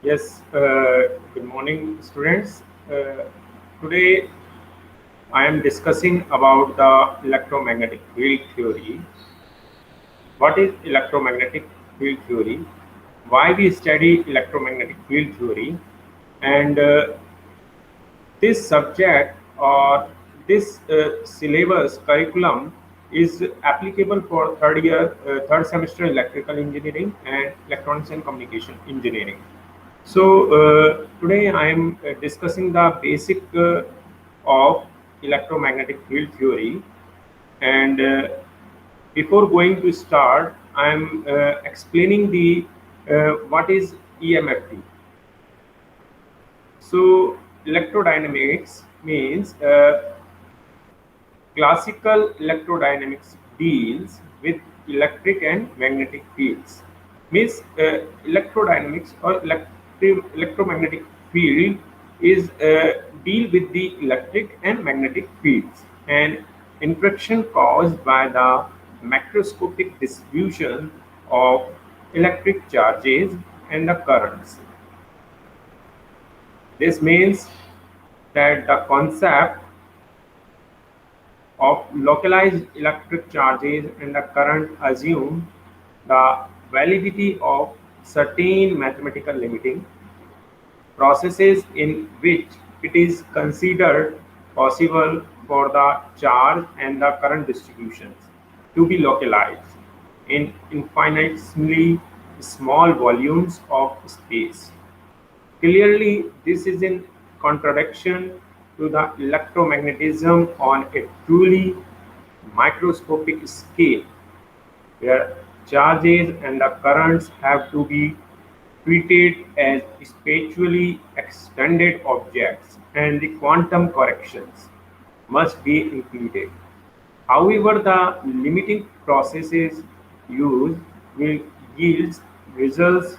Yes, good morning, students. Today I am discussing about the electromagnetic field theory. What is electromagnetic field theory? Why we study electromagnetic field theory? And this subject or this syllabus curriculum is applicable for third semester electrical engineering and electronics and communication engineering. So today I am discussing the basic of electromagnetic field theory, and before going to start, I am explaining the what is EMFT. So electrodynamics means classical electrodynamics deals with electric and magnetic fields. Means electrodynamics or electromagnetic field is deal with the electric and magnetic fields and interaction caused by the macroscopic distribution of electric charges and the currents. This means that the concept of localized electric charges and the current assume the validity of certain mathematical limiting processes in which it is considered possible for the charge and the current distributions to be localized in infinitesimally small volumes of space. Clearly, this is in contradiction to the electromagnetism on a truly microscopic scale, where charges and the currents have to be treated as spatially extended objects and the quantum corrections must be included. However, the limiting processes used will yield results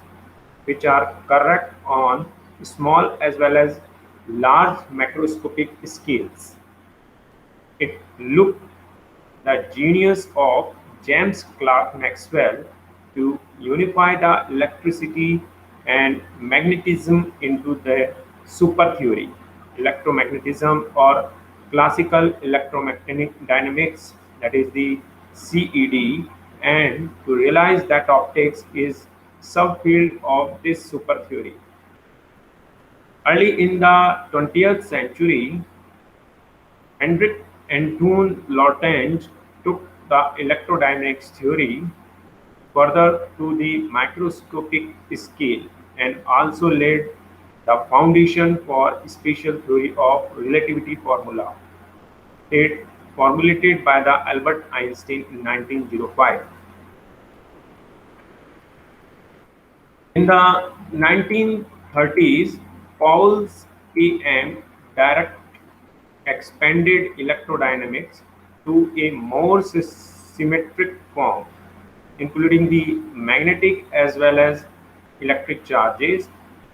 which are correct on small as well as large macroscopic scales. It looked the genius of James Clerk Maxwell to unify the electricity and magnetism into the super theory, electromagnetism or classical electromagnetic dynamics, that is the CED, and to realize that optics is subfield of this super theory. Early in the 20th century, Hendrik Antoine Lorentz took the electrodynamics theory further to the microscopic scale and also laid the foundation for special theory of relativity formula it formulated by the Albert Einstein in 1905. In the 1930s, Paul's A.M. direct expanded electrodynamics to a more symmetric form, including the magnetic as well as electric charges.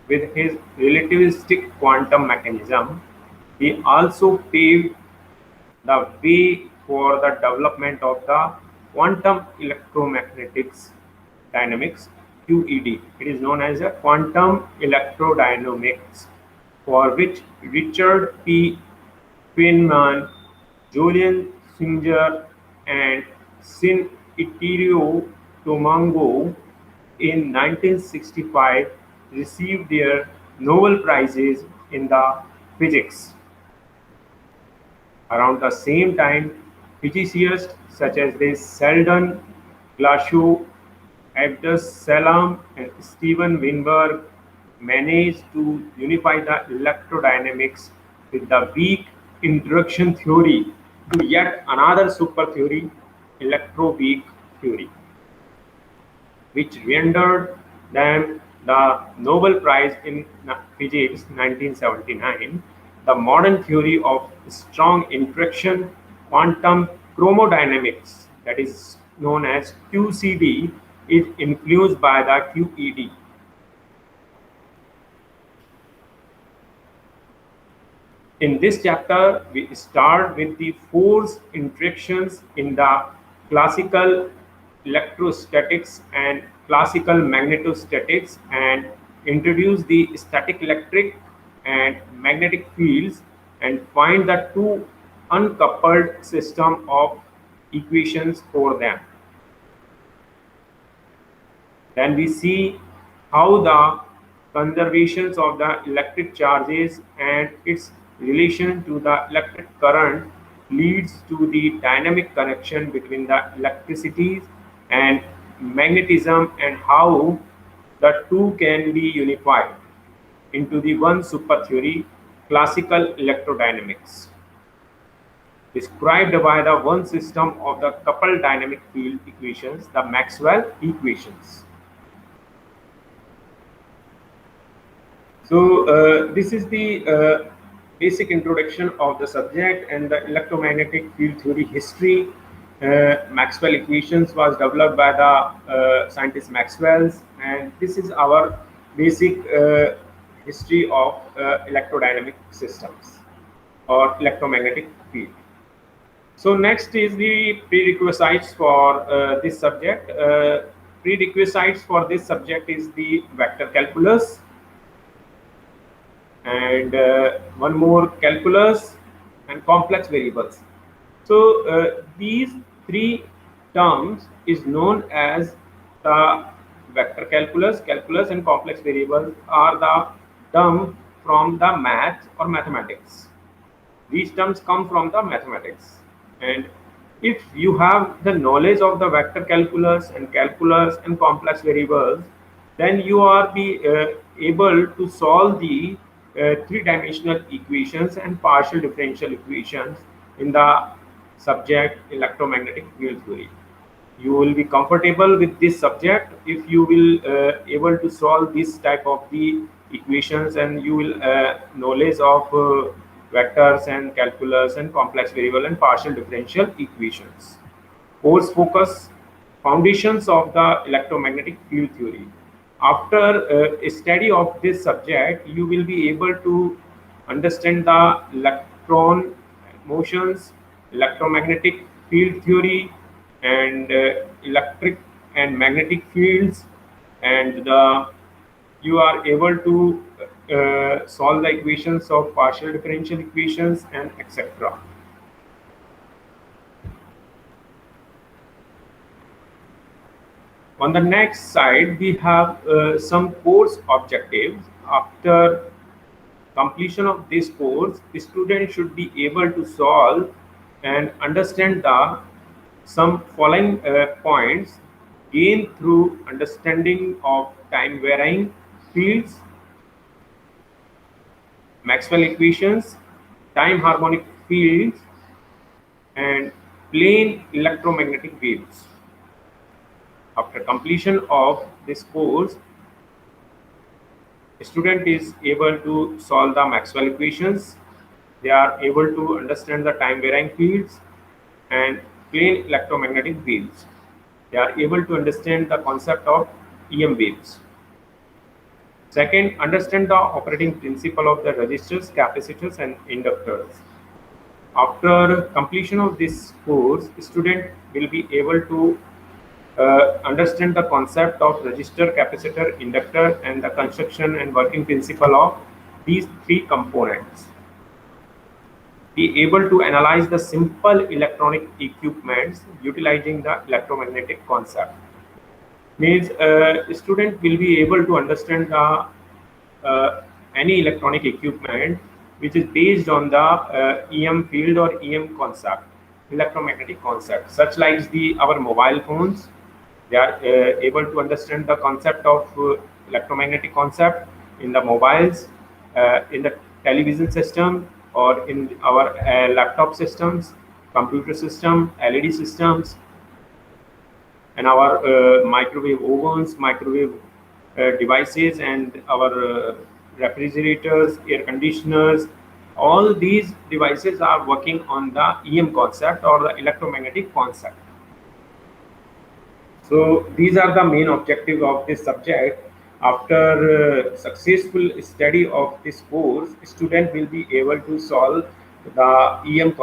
With his relativistic quantum mechanism, he also paved the way for the development of the quantum electromagnetics dynamics QED. It is known as a quantum electrodynamics, for which Richard P. Feynman, Julian Singer, and Sin Itiro Tomango in 1965 received their Nobel Prizes in the physics. Around the same time, physicists such as Sheldon Glashow, Abdus Salam, and Steven Weinberg managed to unify the electrodynamics with the weak interaction theory to yet another super theory, electroweak theory, which rendered them the Nobel Prize in Physics 1979. The modern theory of strong interaction quantum chromodynamics, that is known as QCD, is influenced by the QED. In this chapter, we start with the force interactions in the classical electrostatics and classical magnetostatics and introduce the static electric and magnetic fields and find the two uncoupled system of equations for them. Then we see how the conservations of the electric charges and its relation to the electric current leads to the dynamic connection between the electricity and magnetism, and how the two can be unified into the one super theory, classical electrodynamics, described by the one system of the coupled dynamic field equations, the Maxwell equations. So this is the basic introduction of the subject and the electromagnetic field theory history. Maxwell equations was developed by the scientist Maxwell's, and this is our basic history of electrodynamic systems or electromagnetic field. So next is the prerequisites for this subject. Prerequisites for this subject is the vector calculus, and one more, calculus and complex variables. So these three terms is known as the vector calculus, calculus and complex variables are the term from the math or mathematics. These terms come from the mathematics, and if you have the knowledge of the vector calculus and complex variables, then you are able to solve the three-dimensional equations and partial differential equations in the subject electromagnetic field theory. You will be comfortable with this subject if you will able to solve this type of the equations, and you will knowledge of vectors and calculus and complex variable and partial differential equations. Course focus: foundations of the electromagnetic field theory. After a study of this subject, you will be able to understand the electron motions, electromagnetic field theory, and electric and magnetic fields, and you are able to solve the equations of partial differential equations and etc. On the next side, we have some course objectives. After completion of this course, the student should be able to solve and understand the some following points gained through understanding of time varying fields, Maxwell equations, time harmonic fields, and plane electromagnetic waves. After completion of this course, a student is able to solve the Maxwell equations. They are able to understand the time varying fields and plane electromagnetic waves. They are able to understand the concept of EM waves. Second, understand the operating principle of the resistors, capacitors, and inductors. After completion of this course, student will be able to understand the concept of resistor, capacitor, inductor, and the construction and working principle of these three components. Be able to analyze the simple electronic equipments utilizing the electromagnetic concept. Means a student will be able to understand the any electronic equipment which is based on the EM field or EM concept, electromagnetic concept, such like our mobile phones. They are able to understand the concept of electromagnetic concept in the mobiles, in the television system, or in our laptop systems, computer system, LED systems, and our microwave ovens, microwave devices, and our refrigerators, air conditioners. All these devices are working on the EM concept or the electromagnetic concept. So these are the main objectives of this subject. After successful study of this course, student will be able to solve the EM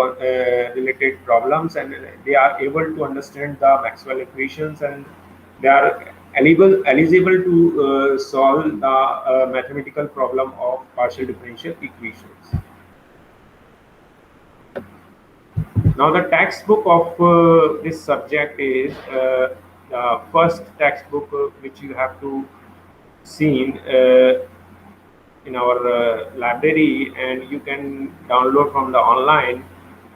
related problems, and they are able to understand the Maxwell equations, and they are eligible to solve the mathematical problem of partial differential equations. Now, the textbook of this subject is the first textbook which you have to seen in our library, and you can download from the online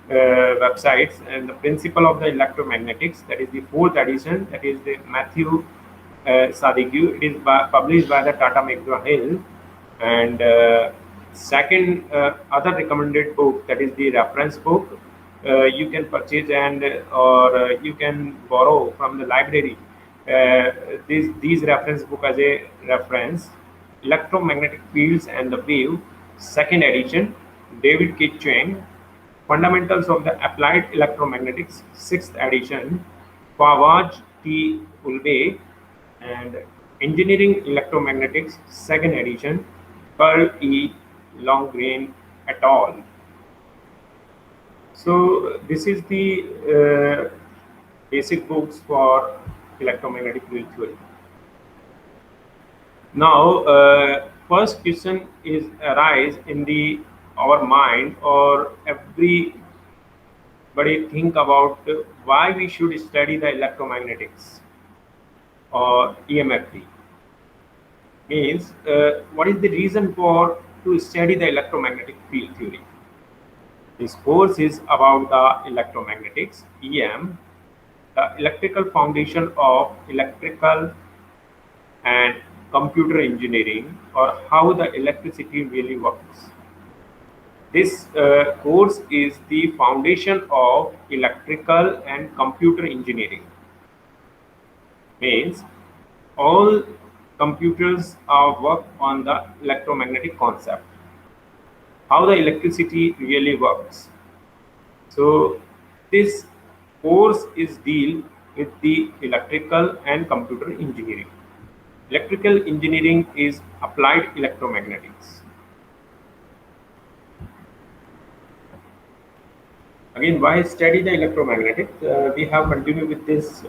websites. And the principle of the electromagnetics, that is the fourth edition, that is the Matthew Sadiku. It is published by the Tata McGraw-Hill. And second, other recommended book, that is the reference book, you can purchase and or you can borrow from the library. These reference book as a reference: Electromagnetic Fields and the Wave, second edition, David K. Chang; Fundamentals of the Applied Electromagnetics, sixth edition, Fawaz T. Ulve; and Engineering Electromagnetics, second edition, Pearl E. Longgrain et al. So this is the basic books for electromagnetic field theory. Now, first question is arise in the our mind, or everybody think about why we should study the electromagnetics or EMF3. Means what is the reason for to study the electromagnetic field theory? This course is about the electromagnetics, EM, the electrical foundation of electrical and computer engineering, or how the electricity really works. This course is the foundation of electrical and computer engineering. Means all computers work on the electromagnetic concept, how the electricity really works. So this course is deal with the electrical and computer engineering. Electrical engineering is applied electromagnetics. Again, why study the electromagnetics? We have continued with these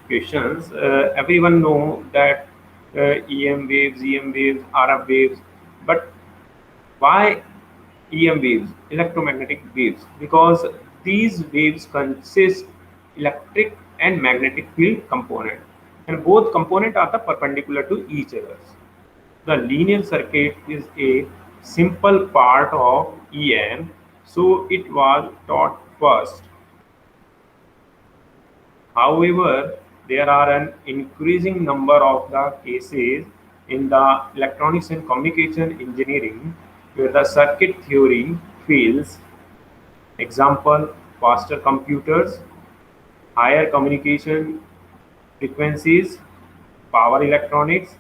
questions. Everyone know that EM waves, EM waves, RF waves, but why EM waves, electromagnetic waves? Because these waves consist electric and magnetic field component, and both components are the perpendicular to each other. The linear circuit is a simple part of EM, so it was taught first. However, there are an increasing number of the cases in the electronics and communication engineering where the circuit theory fails. Example: faster computers, higher communication frequencies, power electronics,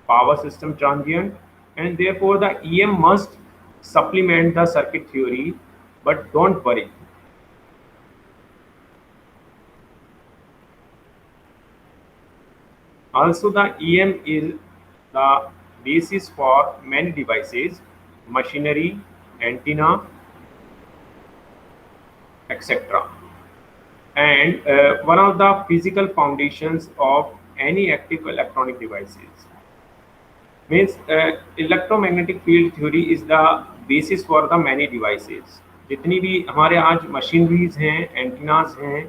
power system transient, and therefore the EM must supplement the circuit theory. But don't worry, also the EM is the basis for many devices, machinery, antenna, etc. And one of the physical foundations of any active electronic devices. Means electromagnetic field theory is the basis for the many devices. जितनी भी हमारे आज machineries हैं, antennas हैं,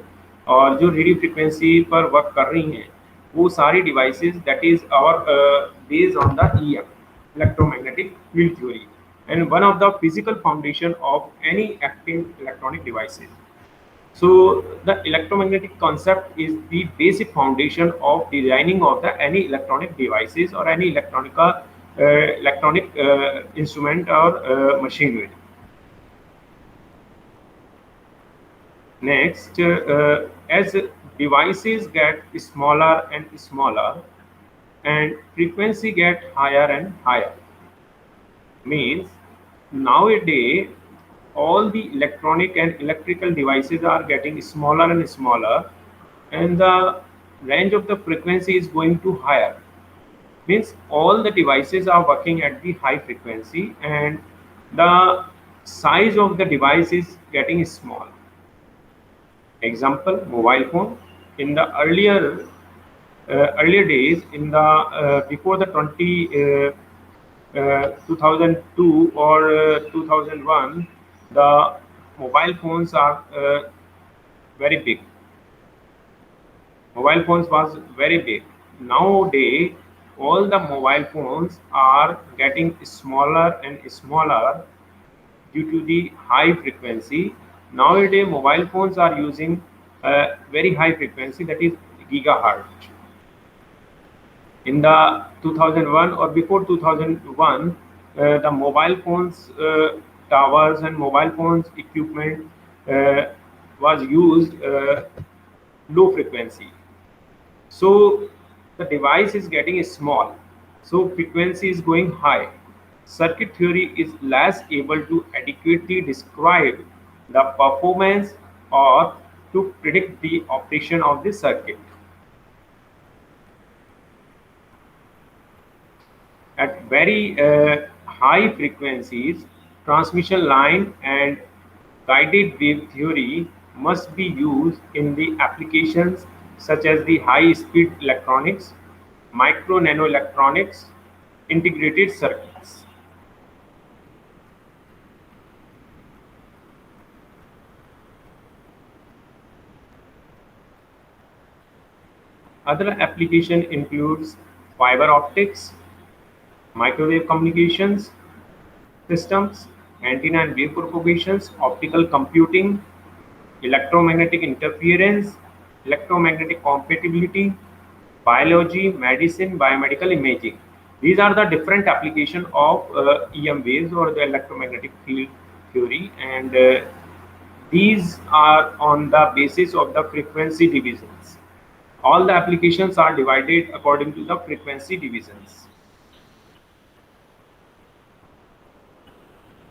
और जो radio frequency पर work कर रही हैं, वो सारी devices that is our based on the EM, electromagnetic field theory, and one of the physical foundation of any active electronic devices. So the electromagnetic concept is the basic foundation of designing of the any electronic devices or any electronic instrument or machinery. Next, as devices get smaller and smaller and frequency get higher and higher, means nowadays all the electronic and electrical devices are getting smaller and smaller, and the range of the frequency is going to higher. Means all the devices are working at the high frequency and the size of the device is getting small. Example: mobile phone. In the earlier earlier days in the before the 2002 or 2001, the mobile phones are very big. Mobile phones was very big. Nowadays, all the mobile phones are getting smaller and smaller due to the high frequency. Nowadays, mobile phones are using very high frequency, that is gigahertz. In the 2001 or before 2001, the mobile phones towers and mobile phones equipment uh, was used low frequency. So the device is getting small, so frequency is going high. Circuit theory is less able to adequately describe the performance or to predict the operation of the circuit. At very high frequencies, transmission line and guided wave theory must be used in the applications such as the high speed electronics, micro nano electronics, integrated circuits. Other application includes fiber optics, microwave communications systems, antenna and wave propagations, optical computing, electromagnetic interference, electromagnetic compatibility, biology, medicine, biomedical imaging. These are the different application of EM waves or the electromagnetic field theory, and these are on the basis of the frequency divisions. All the applications are divided according to the frequency divisions.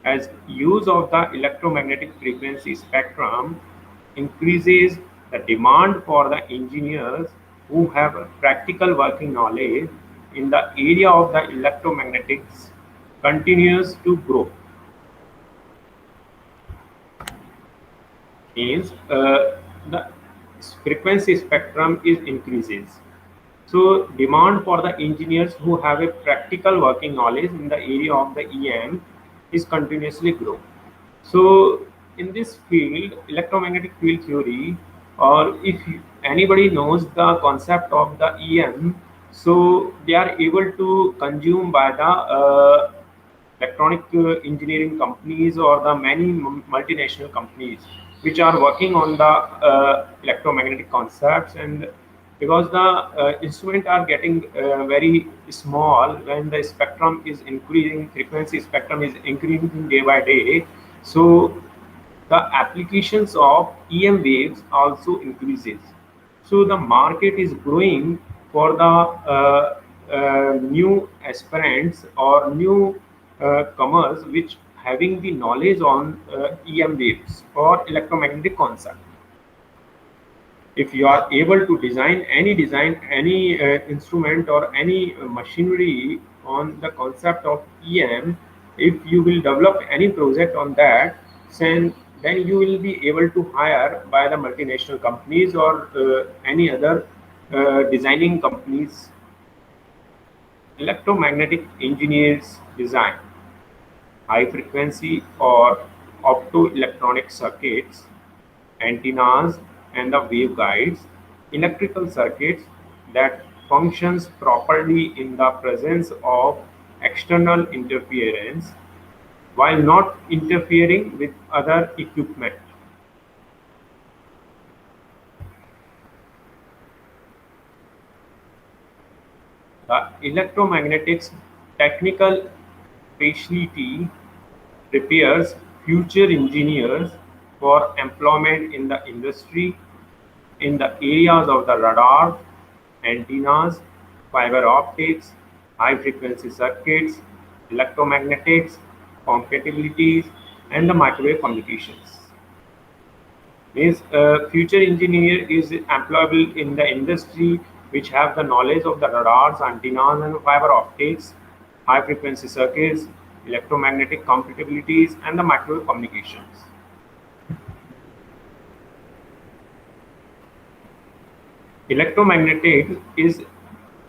As use of the electromagnetic frequency spectrum increases, the demand for the engineers who have a practical working knowledge in the area of the electromagnetics continues to grow. Means the frequency spectrum is increases. So demand for the engineers who have a practical working knowledge in the area of the EM is continuously grow. So in this field, electromagnetic field theory, or if anybody knows the concept of the EM, so they are able to consume by the electronic engineering companies or the many multinational companies which are working on the electromagnetic concepts. And because the instruments are getting very small, when the spectrum is increasing, frequency spectrum is increasing day by day, so the applications of EM waves also increases. So the market is growing for the new aspirants or new comers which having the knowledge on EM waves or electromagnetic concept. If you are able to design any instrument or any machinery on the concept of EM, if you will develop any project on that, then you will be able to hire by the multinational companies or any other designing companies. Electromagnetic engineers design high frequency or optoelectronic circuits, antennas and the waveguides, electrical circuits that functions properly in the presence of external interference while not interfering with other equipment. The electromagnetics technical specialty prepares future engineers for employment in the industry in the areas of the radar, antennas, fiber optics, high frequency circuits, electromagnetics, compatibilities, and the microwave communications. Means future engineer is employable in the industry which have the knowledge of the radars, antennas, and fiber optics, high frequency circuits, electromagnetic compatibilities, and the microwave communications. Electromagnetic is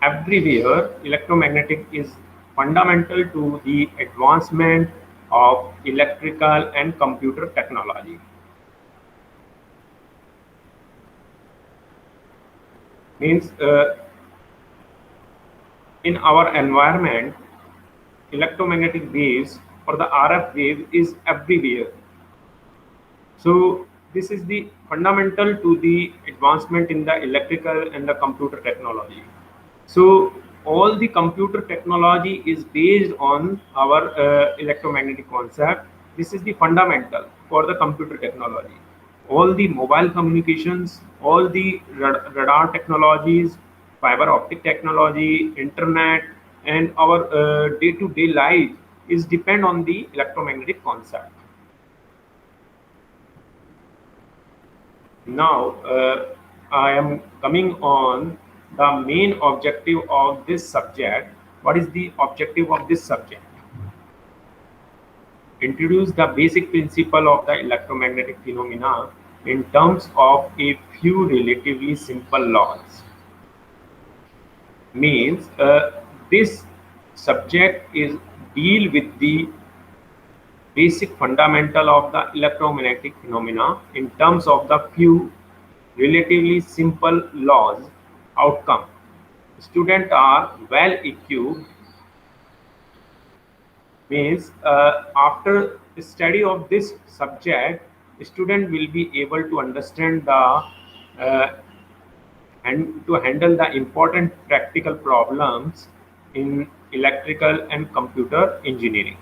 everywhere. Electromagnetic is fundamental to the advancement of electrical and computer technology. Means in our environment, electromagnetic waves or the RF wave is everywhere. So this is the fundamental to the advancement in the electrical and the computer technology. So all the computer technology is based on our electromagnetic concept. This is the fundamental for the computer technology. All the mobile communications, all the radar technologies, fiber optic technology, internet, and our day-to-day life is depend on the electromagnetic concept. Now, I am coming on the main objective of this subject. What is the objective of this subject? Introduce the basic principle of the electromagnetic phenomena in terms of a few relatively simple laws. Means this subject is deal with the basic fundamental of the electromagnetic phenomena in terms of the few relatively simple laws outcome. Students are well equipped. Means after study of this subject, student will be able to understand the and to handle the important practical problems in electrical and computer engineering.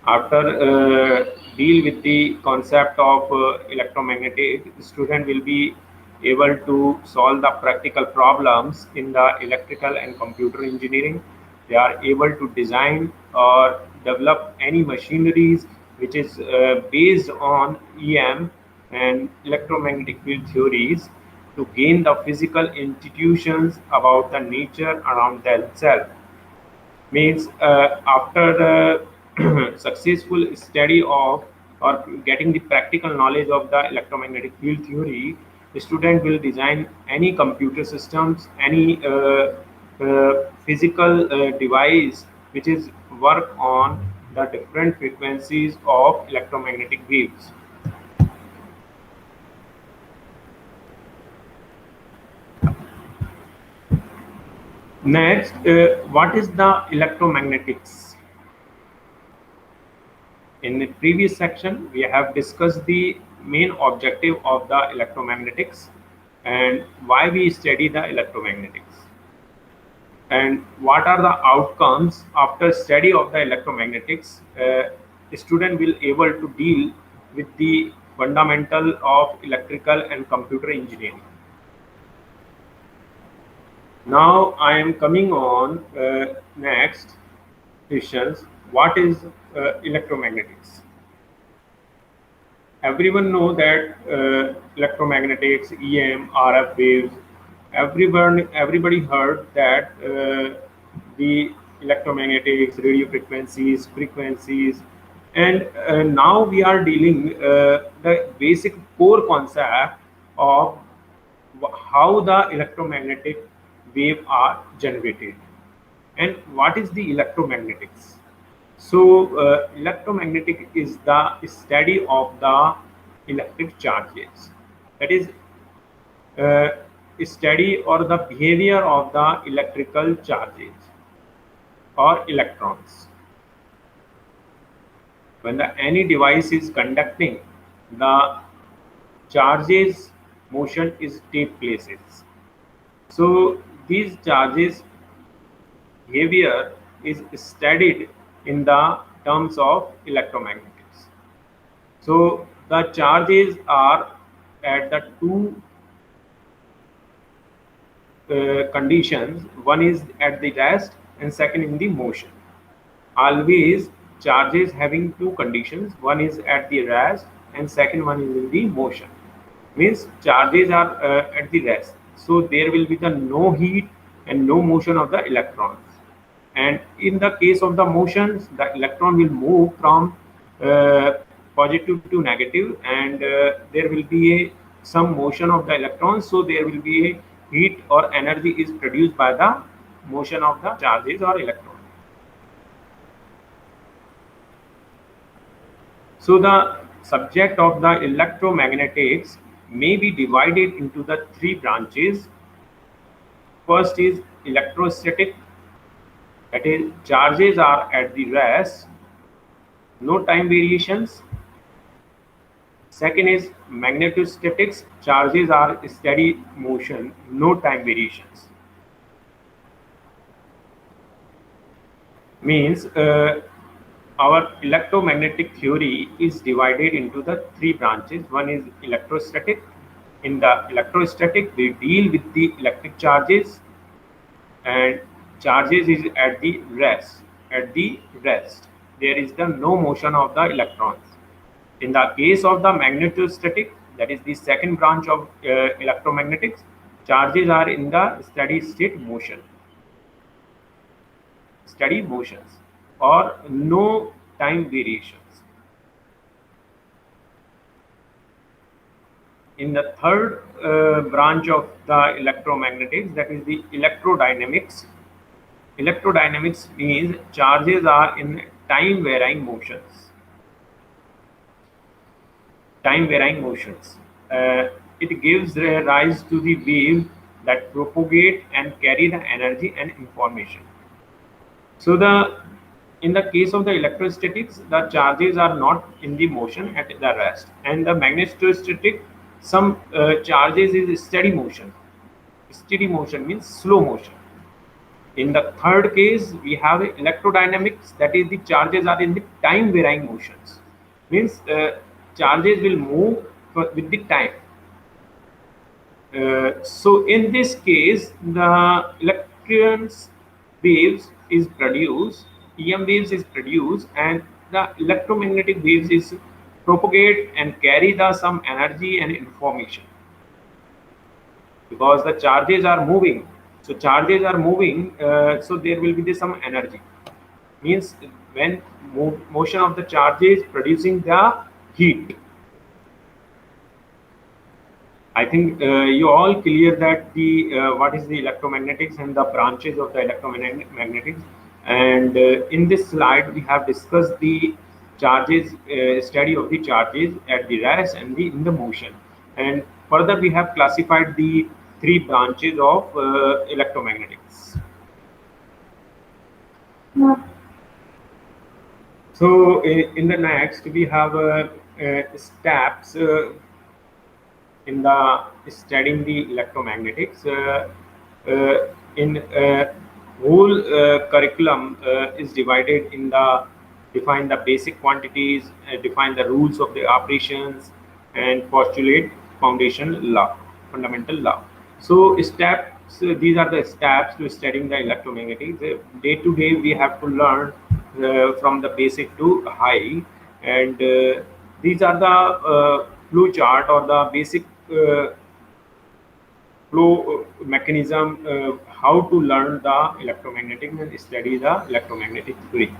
After deal with the concept of electromagnetic, student will be able to solve the practical problems in the electrical and computer engineering. They are able to design or develop any machineries which is based on EM and electromagnetic field theories to gain the physical institutions about the nature around themselves. Means after the successful study of or getting the practical knowledge of the electromagnetic field theory, the student will design any computer systems, any physical device which is work on the different frequencies of electromagnetic waves. Next, what is the electromagnetics? In the previous section, we have discussed the main objective of the electromagnetics and why we study the electromagnetics and what are the outcomes after study of the electromagnetics. The student will able to deal with the fundamental of electrical and computer engineering. Now I am coming on next questions. What is electromagnetics? Everyone know that electromagnetics, EM, RF waves. Everybody heard that the electromagnetics, radio frequencies, and now we are dealing the basic core concept of how the electromagnetic wave are generated and what is the electromagnetics. So electromagnetic is the study of the electric charges, that is uh, study or the behavior of the electrical charges or electrons. When any device is conducting, the charges motion is take places. So these charges behavior is studied in the terms of electromagnetics. So the charges are at the two conditions. One is at the rest and second in the motion. Always charges having two conditions. One is at the rest and second one is in the motion. Means charges are at the rest. So there will be the no heat and no motion of the electrons. And in the case of the motions, the electron will move from positive to negative, and there will be some motion of the electrons, so there will be a heat or energy is produced by the motion of the charges or electrons. So the subject of the electromagnetics may be divided into the three branches. First is electrostatic, that is charges are at the rest, no time variations. Second is magnetostatics, charges are steady motion, no time variations. Means our electromagnetic theory is divided into the three branches. One is electrostatic. In the electrostatic, we deal with the electric charges, and charges is at the rest. At the rest, there is the no motion of the electrons. In the case of the magnetostatic, that is the second branch of electromagnetics, charges are in the steady state motion, steady motions, or no time variations. In the third branch of the electromagnetics, that is the electrodynamics. Electrodynamics means charges are in time varying motions. Time varying motions. It gives rise to the waves that propagate and carry the energy and information. So in the case of the electrostatics, the charges are not in the motion at the rest, and the magnetostatic, some charges is steady motion. Steady motion means slow motion. In the third case, we have electrodynamics, that is the charges are in the time varying motions. Means charges will move with the time. So in this case, the electrons waves is produced, EM waves is produced, and the electromagnetic waves is propagate and carry the some energy and information, because the charges are moving. So charges are moving, so there will be some energy. Means when motion of the charges producing the heat. I think you all clear that the what is the electromagnetics and the branches of the electromagnetics. And in this slide, we have discussed the charges, study of the charges at the rest and in the motion. And further, we have classified the three branches of electromagnetics. So in the next, we have steps in the studying the electromagnetics. In whole curriculum is divided in the define the basic quantities, define the rules of the operations, and postulate fundamental law. So steps, these are the steps to studying the electromagnetics. Day to day, we have to learn from the basic to high, and these are the flow chart or the basic flow mechanism, how to learn the electromagnetic and study the electromagnetic theory.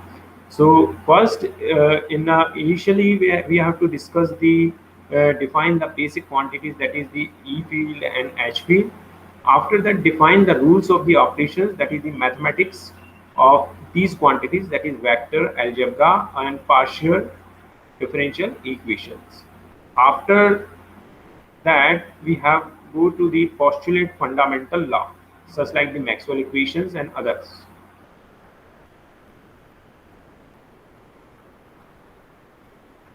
So first, initially we have to discuss the define the basic quantities, that is the E field and H field. After that, define the rules of the operations, that is the mathematics of these quantities, that is vector, algebra, and partial differential equations. After that, we have go to the postulate fundamental law, such like the Maxwell equations and others.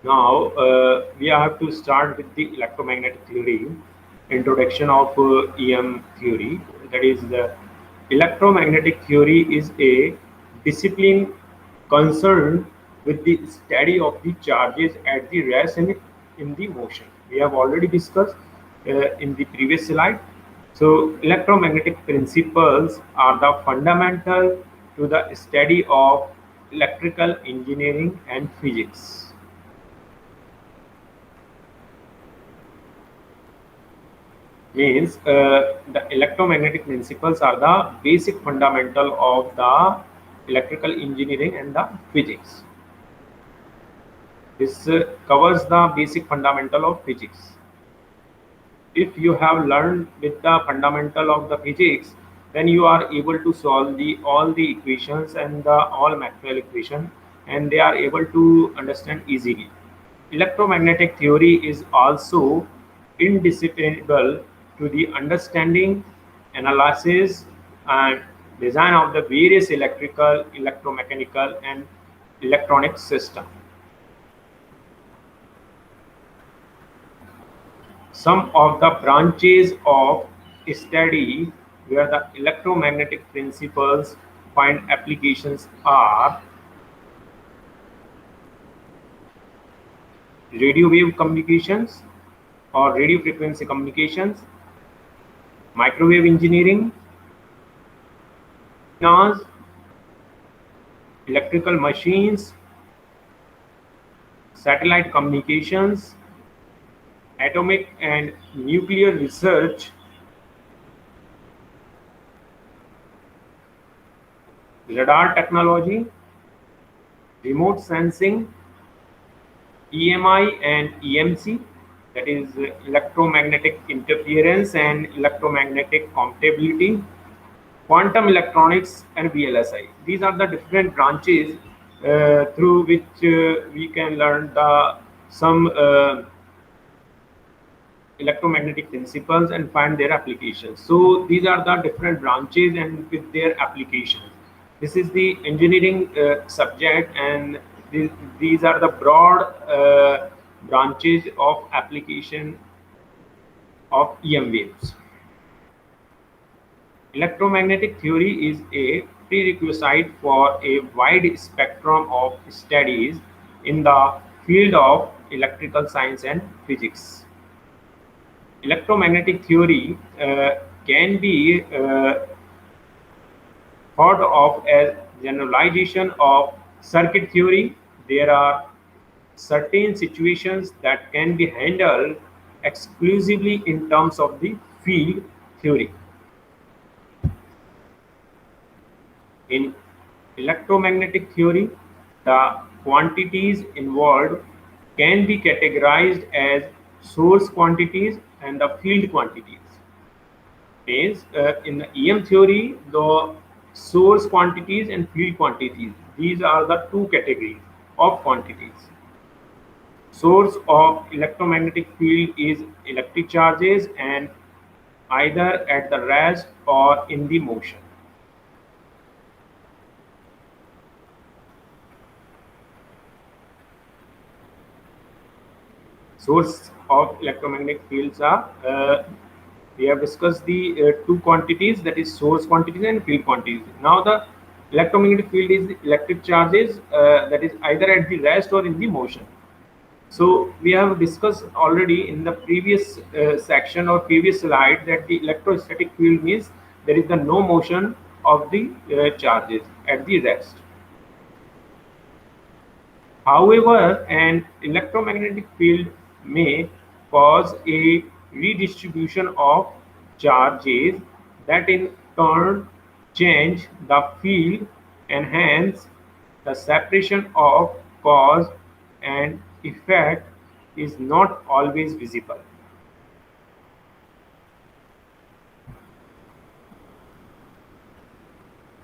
Now we have to start with the electromagnetic theory, introduction of EM theory. That is, the electromagnetic theory is a discipline concerned with the study of the charges at the rest and in the motion. We have already discussed in the previous slide. So electromagnetic principles are the fundamental to the study of electrical engineering and physics. Means the electromagnetic principles are the basic fundamental of the electrical engineering and the physics. This covers the basic fundamental of physics. if you have learned with the fundamental of the physics, then you are able to solve the all the equations and the all Maxwell equation, and they are able to understand easily. Electromagnetic theory is also indispensable to the understanding, analysis, and design of the various electrical, electromechanical, and electronic systems. Some of the branches of study where the electromagnetic principles find applications are radio wave communications or radio frequency communications, microwave engineering, NAS, electrical machines, satellite communications, atomic and nuclear research, radar technology, remote sensing, EMI and EMC, that is electromagnetic interference and electromagnetic compatibility, quantum electronics, and VLSI. These are the different branches through which we can learn the some electromagnetic principles and find their applications. So these are the different branches and with their applications. This is the engineering subject, and these are the broad branches of application of EM waves. Electromagnetic theory is a prerequisite for a wide spectrum of studies in the field of electrical science and physics. Electromagnetic theory can be thought of as generalization of circuit theory. There are certain situations that can be handled exclusively in terms of the field theory. In electromagnetic theory, the quantities involved can be categorized as source quantities and the field quantities. Means in the EM theory, the source quantities and field quantities, these are the two categories of quantities. Source of electromagnetic field is electric charges and either at the rest or in the motion. Source of electromagnetic fields are we have discussed the two quantities, that is source quantities and field quantities. Now the electromagnetic field is the electric charges that is either at the rest or in the motion. So we have discussed already in the previous section or previous slide that the electrostatic field means there is the no motion of the charges at the rest. However, an electromagnetic field may cause a redistribution of charges that in turn change the field, and hence the separation of cause and effect is not always visible.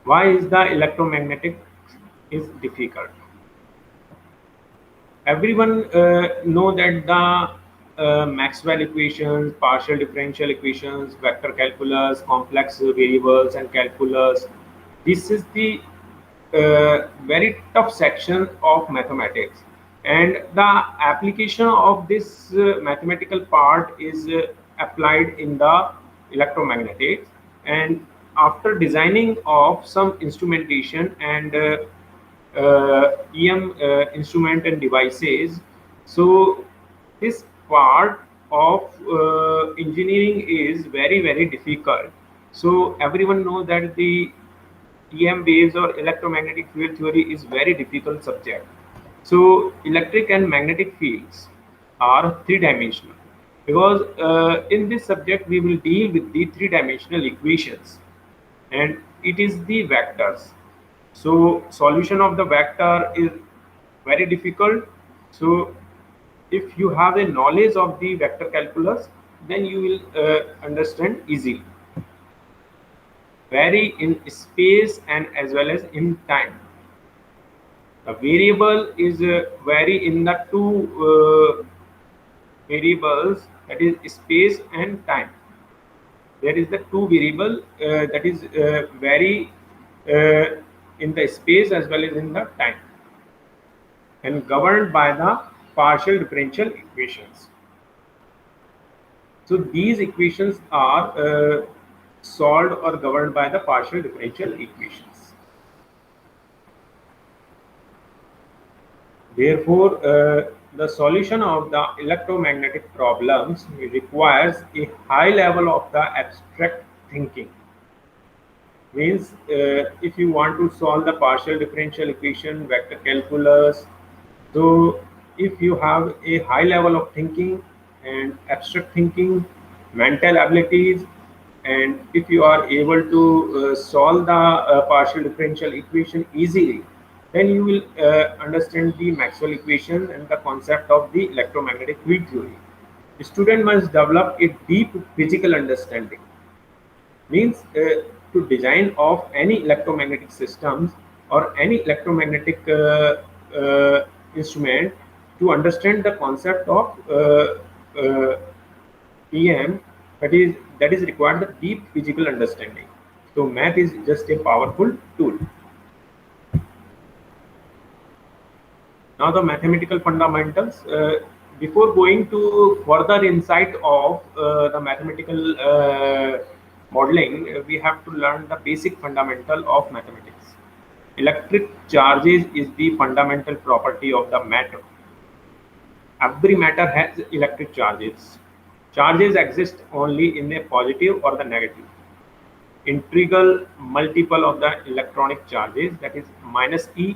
Why is the electromagnetic is difficult? Everyone know that the Maxwell equations, partial differential equations, vector calculus, complex variables, and calculus. This is the very tough section of mathematics, and the application of this mathematical part is applied in the electromagnetics. And after designing of some instrumentation and EM instrument and devices. So this part of engineering is very difficult. So everyone knows that the EM waves or electromagnetic field theory is very difficult subject. So electric and magnetic fields are three-dimensional, because in this subject we will deal with the three-dimensional equations, and it is the vectors. So solution of the vector is very difficult. So if you have a knowledge of the vector calculus, then you will understand easily. Vary in space and as well as in time. The variable is vary in the two variables, that is space and time. There is the two variable that is vary uh, in the space as well as in the time, and governed by the partial differential equations. So these equations are solved or governed by the partial differential equations. Therefore, the solution of the electromagnetic problems requires a high level of the abstract thinking. Means if you want to solve the partial differential equation, vector calculus, so if you have a high level of thinking and abstract thinking, mental abilities, and if you are able to solve the partial differential equation easily, then you will understand the Maxwell equation and the concept of the electromagnetic field theory. The student must develop a deep physical understanding. Means to design of any electromagnetic systems or any electromagnetic instrument, to understand the concept of EM, that is required the deep physical understanding. So math is just a powerful tool. Now the mathematical fundamentals. Before going to further insight of the mathematical modeling, we have to learn the basic fundamental of mathematics. Electric charges is the fundamental property of the matter. Every matter has electric charges. Charges exist only in a positive or the negative. Integral multiple of the electronic charges, that is minus E,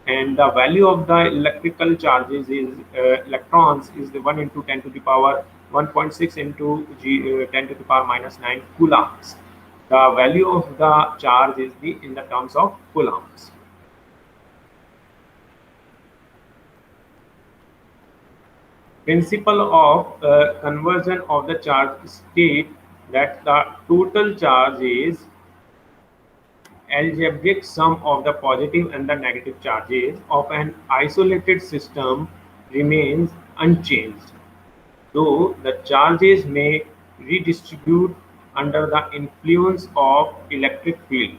and the value of the electrical charges is electrons is the 1 into 10 to the power 1.6 into 10 to the power minus 9 coulombs. The value of the charge is the in the terms of coulombs. Principle of conversion of the charge state that the total charge is algebraic sum of the positive and the negative charges of an isolated system remains unchanged, though the charges may redistribute under the influence of electric field.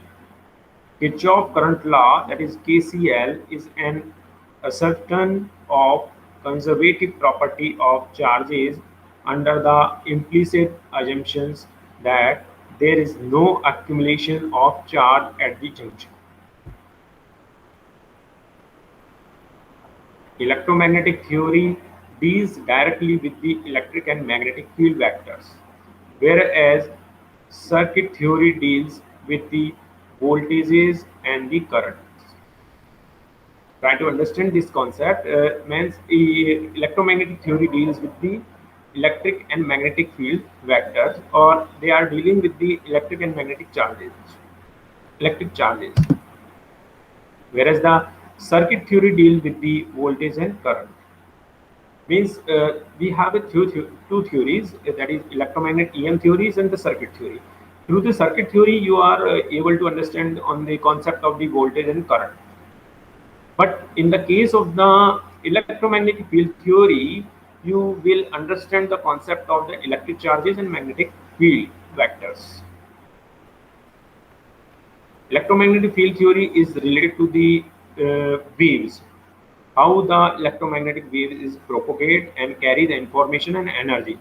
Kirchhoff current law, that is KCL, is an assertion of conservative property of charges under the implicit assumptions that there is no accumulation of charge at the junction. Electromagnetic theory deals directly with the electric and magnetic field vectors, whereas circuit theory deals with the voltages and the currents. Try to understand this concept. Means electromagnetic theory deals with the electric and magnetic field vectors, or they are dealing with the electric and magnetic charges, whereas the circuit theory deals with the voltage and current. Means we have two theories, that is electromagnetic EM theories and the circuit theory. Through the circuit theory, you are able to understand on the concept of the voltage and current. But in the case of the electromagnetic field theory, you will understand the concept of the electric charges and magnetic field vectors. Electromagnetic field theory is related to the waves, how the electromagnetic wave is propagate and carry the information and energy.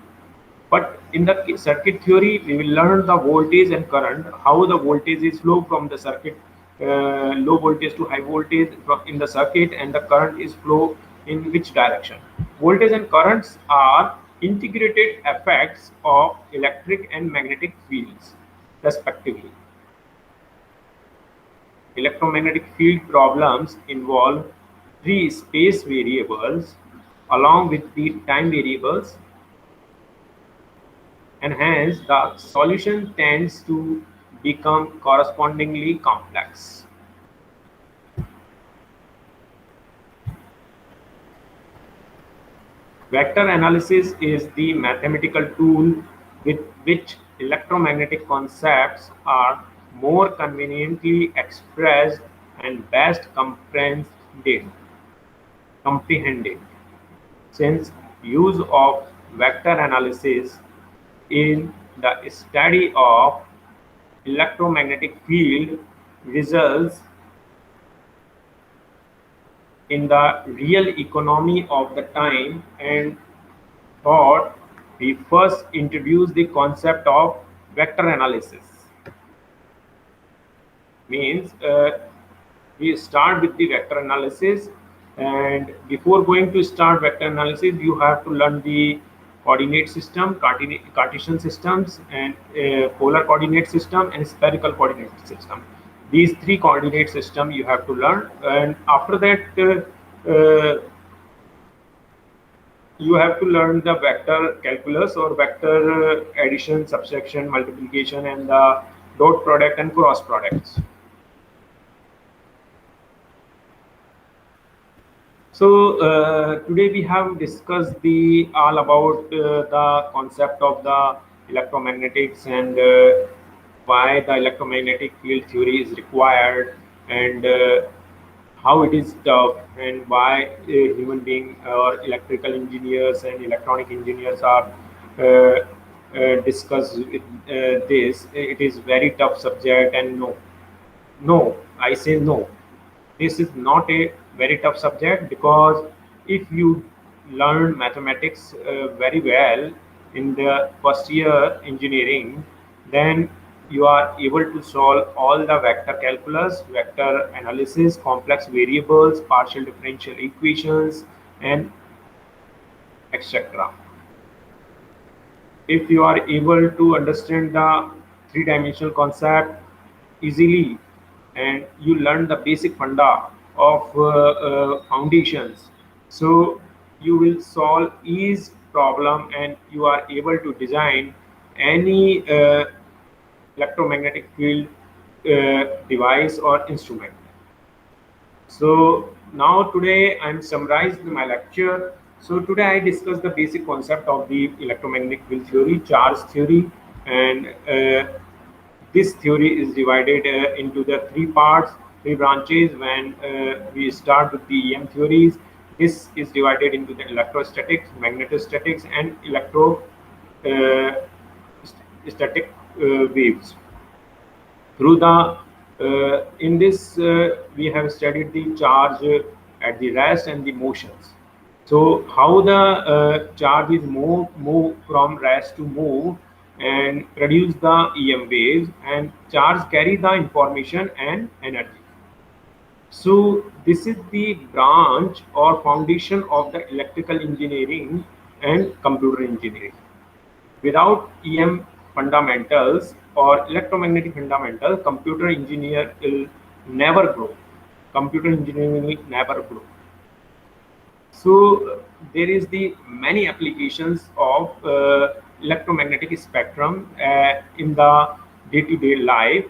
But in the circuit theory, we will learn the voltage and current, how the voltage is flow from the circuit, low voltage to high voltage in the circuit, and the current is flow in which direction. Voltage and currents are integrated effects of electric and magnetic fields, respectively. Electromagnetic field problems involve three space variables along with the time variables, and hence the solution tends to become correspondingly complex. Vector analysis is the mathematical tool with which electromagnetic concepts are more conveniently expressed and best comprehended. Since use of vector analysis in the study of electromagnetic field results in the real economy of the time and thought, we first introduced the concept of vector analysis. Means we start with the vector analysis, and before going to start vector analysis you have to learn the coordinate system, Cartesian systems, and polar coordinate system and spherical coordinate system. These three coordinate system you have to learn, and after that you have to learn the vector calculus or vector addition, subtraction, multiplication, and the dot product and cross products. So today we have discussed the all about the concept of the electromagnetics and why the electromagnetic field theory is required, and how it is tough, and why human being or electrical engineers and electronic engineers are discuss with, this. It is very tough subject, and no, I say no. This is not a very tough subject, because if you learn mathematics very well in the first year engineering, then you are able to solve all the vector calculus, vector analysis, complex variables, partial differential equations, and etc. If you are able to understand the three-dimensional concept easily, and you learn the basic funda of foundations, so you will solve each problem and you are able to design any electromagnetic field device or instrument. So now today I'm summarizing my lecture. So today I discussed the basic concept of the electromagnetic field theory, charge theory, and this theory is divided into the three parts, three branches. When we start with the EM theories, this is divided into the electrostatics, magnetostatics, and electrostatic waves. Through the in this we have studied the charge at the rest and the motions. So how the charge is move from rest to move and produce the EM waves, and charge carry the information and energy. So this is the branch or foundation of the electrical engineering and computer engineering. Without EM fundamentals or electromagnetic fundamentals, computer engineer will never grow. Computer engineering will never grow. So there is the many applications of electromagnetic spectrum in the day-to-day life.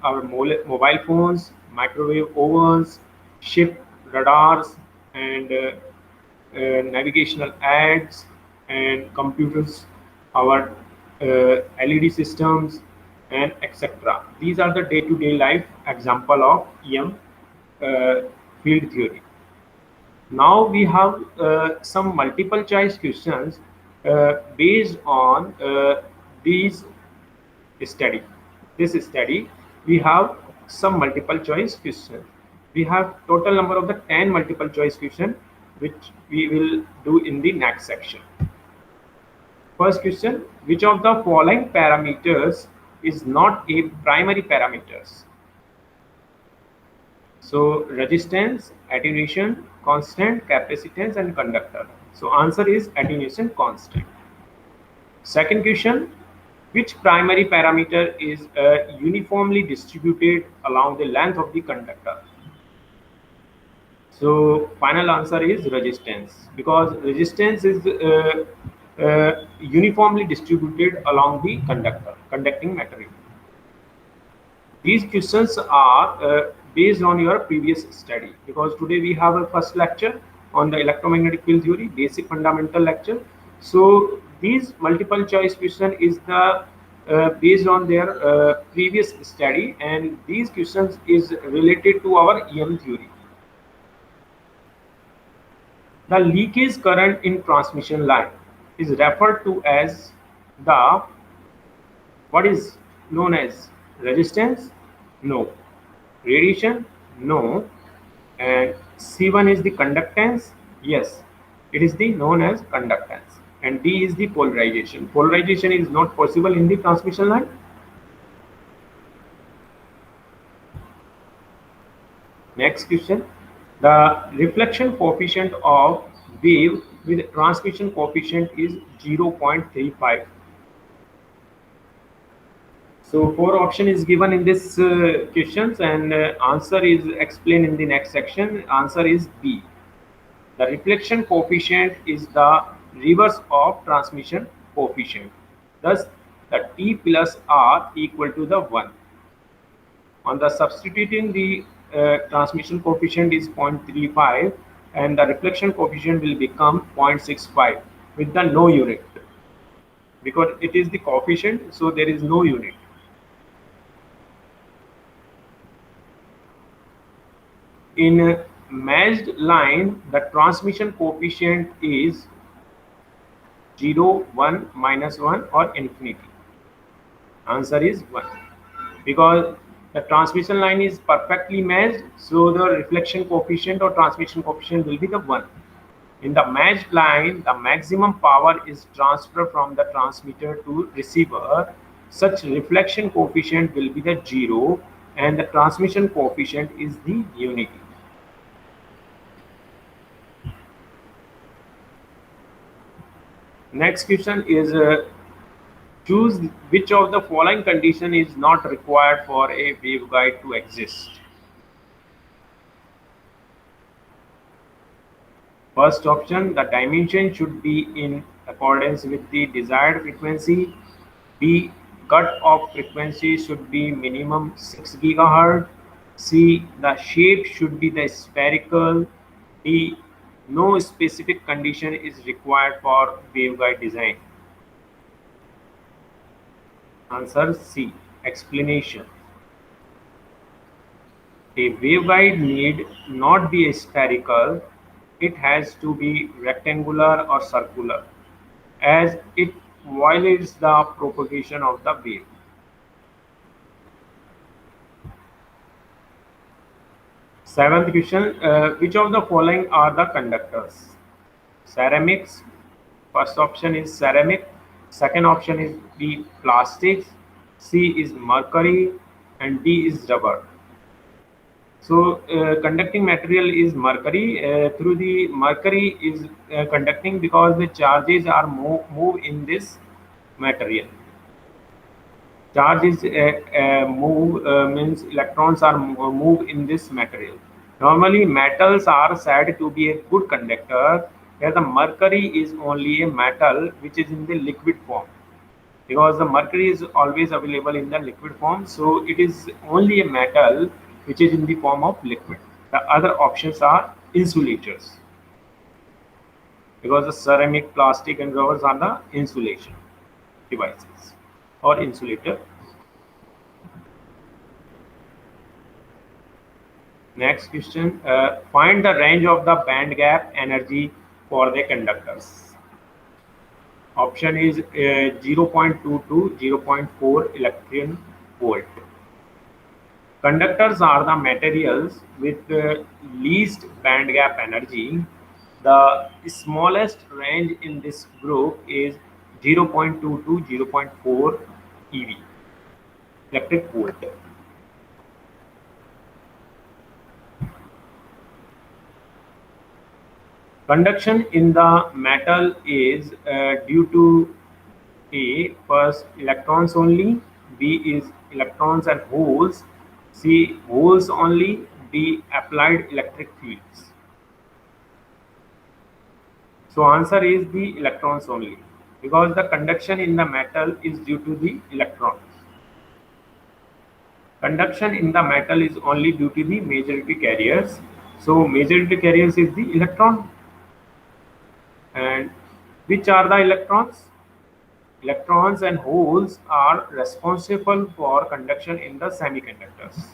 Our mobile phones, microwave ovens, ship radars, and navigational aids, and computers, our LED systems, and etc. These are the day-to-day life example of EM field theory. Now we have some multiple choice questions based on these study. This study, we have some multiple choice questions. We have total number of the 10 multiple choice question, which we will do in the next section. First question: which of the following parameters is not a primary parameters? So resistance, attenuation, constant, capacitance, and conductor. So answer is attenuation constant. Second question: which primary parameter is uniformly distributed along the length of the conductor? So final answer is resistance, because resistance is uniformly distributed along the conducting material. These questions are based on your previous study, because today we have a first lecture on the electromagnetic field theory, basic fundamental lecture. So these multiple choice question is the based on their previous study, and these questions is related to our EM theory. The leakage current in transmission line is referred to as the what is known as resistance? No. Radiation? No. And C1 is the conductance? Yes. It is the known as conductance. And D is the polarization. Polarization is not possible in the transmission line. Next question. The reflection coefficient of wave with transmission coefficient is 0.35. So four option is given in this questions, and answer is explained in the next section. Answer is B. The reflection coefficient is the reverse of transmission coefficient. Thus, the T plus R equal to the 1. On the substituting the transmission coefficient is 0.35 and the reflection coefficient will become 0.65 with the no unit, because it is the coefficient, so there is no unit. In a matched line, the transmission coefficient is 0, 1, minus 1 or infinity. Answer is 1. Because the transmission line is perfectly matched, so the reflection coefficient or transmission coefficient will be the 1. In the matched line, the maximum power is transferred from the transmitter to receiver. Such reflection coefficient will be the 0 and the transmission coefficient is the unity. Next question is choose which of the following condition is not required for a waveguide to exist. First option, the dimension should be in accordance with the desired frequency. B, cut-off frequency should be minimum 6 GHz. C, the shape should be the spherical. D, no specific condition is required for waveguide design. Answer C, explanation. A waveguide need not be spherical, it has to be rectangular or circular, as it violates the propagation of the wave. Seventh question, which of the following are the conductors? Ceramics. First option is ceramic. Second option is B, plastics. C is mercury and D is rubber. So conducting material is mercury. Through the mercury is conducting because the charges are move in this material. Charge is move means electrons are move in this material. Normally metals are said to be a good conductor, where the mercury is only a metal which is in the liquid form, because the mercury is always available in the liquid form, so it is only a metal which is in the form of liquid. The other options are insulators, because the ceramic, plastic and rubbers are the insulation devices or insulator. Next question, find the range of the band gap energy for the conductors. Option is 0.2 to 0.4 electron volt. Conductors are the materials with the least band gap energy. The smallest range in this group is 0.2 to 0.4 eV, electric volt. Conduction in the metal is due to A, first electrons only, B is electrons and holes, C, holes only, D, applied electric fields. So answer is the electrons only, because the conduction in the metal is due to the electrons. Conduction in the metal is only due to the majority carriers. So majority carriers is the electron. And which are the electrons? Electrons and holes are responsible for conduction in the semiconductors.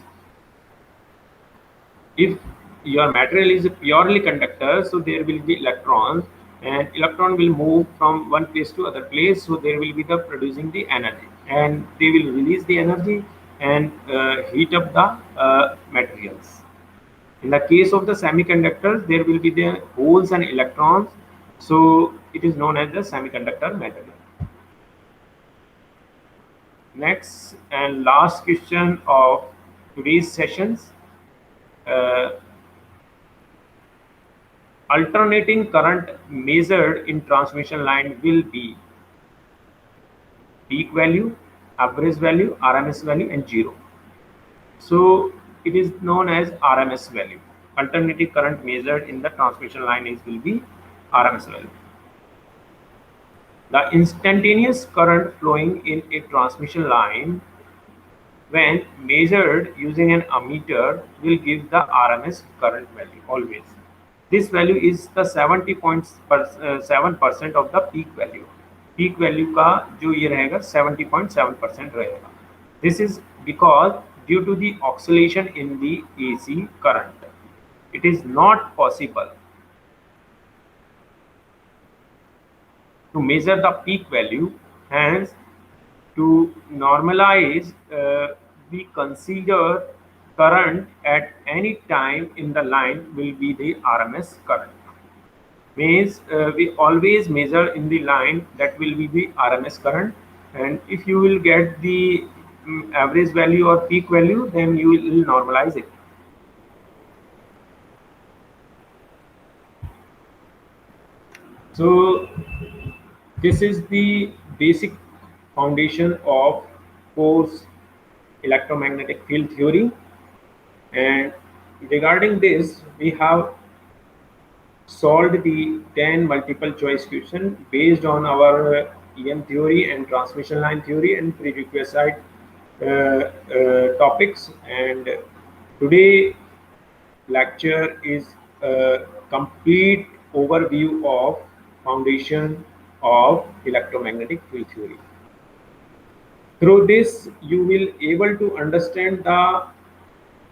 If your material is purely conductor, so there will be electrons, and electron will move from one place to other place, so there will be the producing the energy, and they will release the energy and heat up the materials. In the case of the semiconductors, there will be the holes and electrons, so it is known as the semiconductor material. Next and last question of today's sessions. uh, Alternating current measured in transmission line will be peak value, average value, RMS value, and zero. So it is known as RMS value. Alternating current measured in the transmission line will be RMS value. The instantaneous current flowing in a transmission line, when measured using an ammeter, will give the RMS current value always. This value is the 70.7% of the peak value. Peak value का जो ये रहेगा 70.7% रहेगा. This is because due to the oscillation in the AC current, it is not possible to measure the peak value. Hence, to normalize, we consider current at any time in the line will be the RMS current. Means we always measure in the line that will be the RMS current, and if you will get the average value or peak value, then you will normalize it. So this is the basic foundation of course electromagnetic field theory, and regarding this we have solved the 10 multiple choice question based on our EM theory and transmission line theory and prerequisite topics. And today lecture is a complete overview of foundation of electromagnetic field theory. Through this you will able to understand the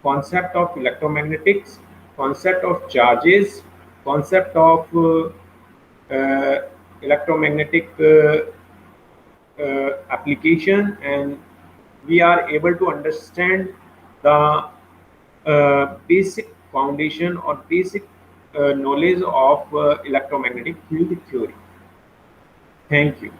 concept of electromagnetics, concept of charges, concept of electromagnetic application, and we are able to understand the basic foundation or basic knowledge of electromagnetic field theory. Thank you.